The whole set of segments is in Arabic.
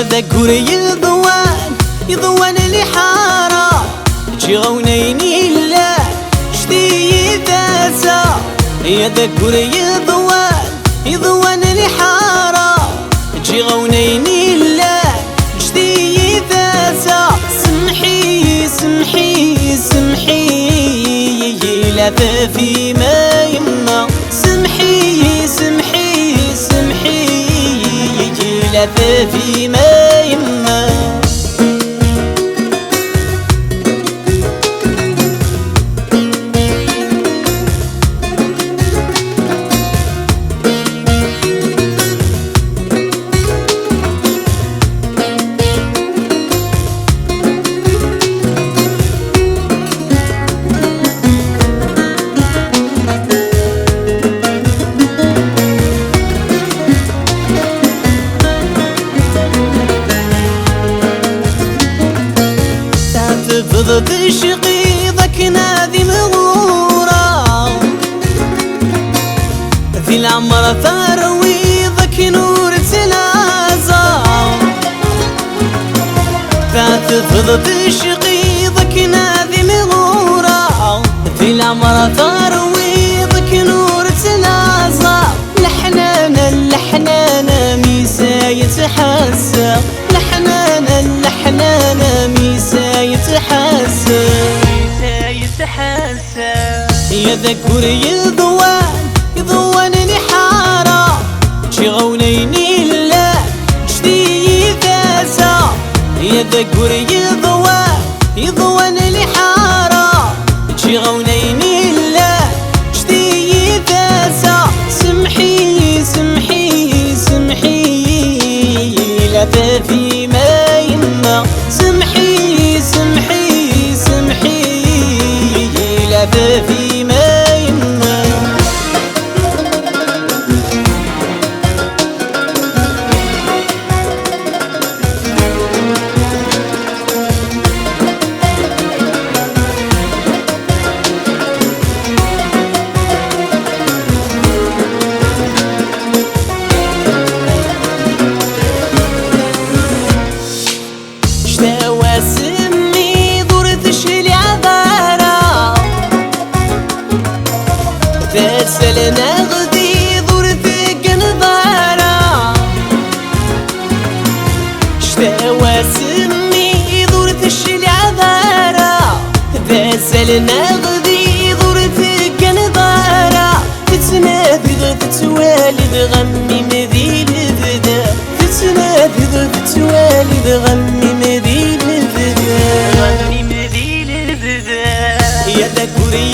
يا ذكوري يضوان اللي حارة تجي غونيني لا شتي ذاسا يا ذكوري يضوان اللي حارة تجي غونيني لا شتي ذاسا سمحي سمحي سمحي لا في ما يما سمحي سمحي سمحي لا في ما يما فضت شقيضك نادي مغورة في العمر ثرويضك نور تلازا فضت شقيضك نادي مغورة في العمر ثرويضك نور تلازا لحنانا لحنانا ميسا يتحسى لحنانا لحنانا ميسا يتحسى يا ذكوري يضوان اللي حارة تجي غونيني لا شتي ذاسا يا ذكوري يضوان اللي حارة تجي غونيني لا شتي ذاسا سمحي سمحي سمحي لا في ما يما سمحي سمحي سمحي لا في ما يما سمي ضرتش لي عبارة تسألنا غدي ضرتك نظارة شتاوى سمي ضرتش لي عبارة تسألنا غدي ضرتك نظارة تتنادي تتوالد غمي مذي البدا تتنادي تتوالد غمي مذي يا ذكوري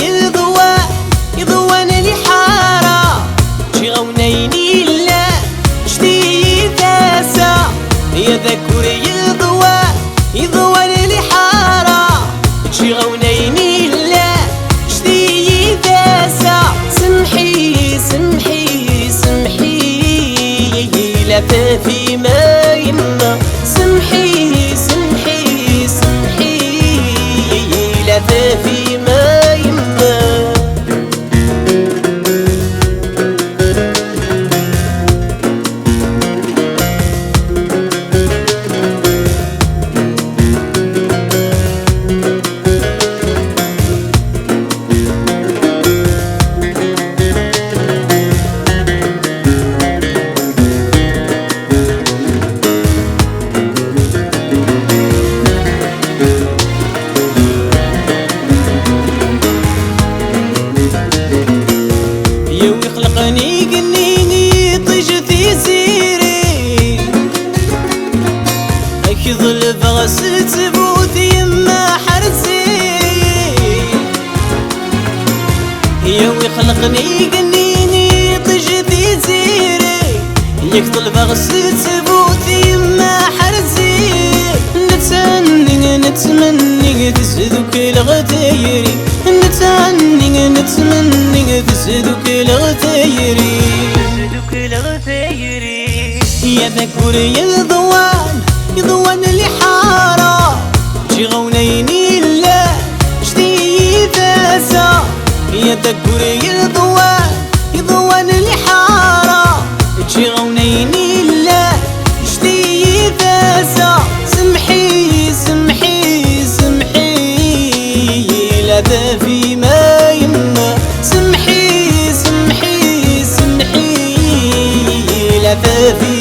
يضوان اللي حارة تجي غونيني لا شتي ذاسا يا ذكوري يضوان اللي حارة تجي غونيني لا شتي ذاسا سمحي سمحي سمحي لا في ما يما سمحي سمحي سمحي لا في ما يما يخلقني قنيني طجتي زيري اكظل بغس تبوت يما حرزي يخلقني قنيني طجتي زيري يكظل بغس تبوت يما حرزي نتمني تسدك الغديري نتمني تسدك الغديري يا ذكوري يضوان اللي حارة تجي غونيني لا شتي ذاسا يا ذكوري يضوان اللي حارة تجي غونيني لا شتي ذاسا هذا فيما يما سمحي سمحي سمحي لا فافي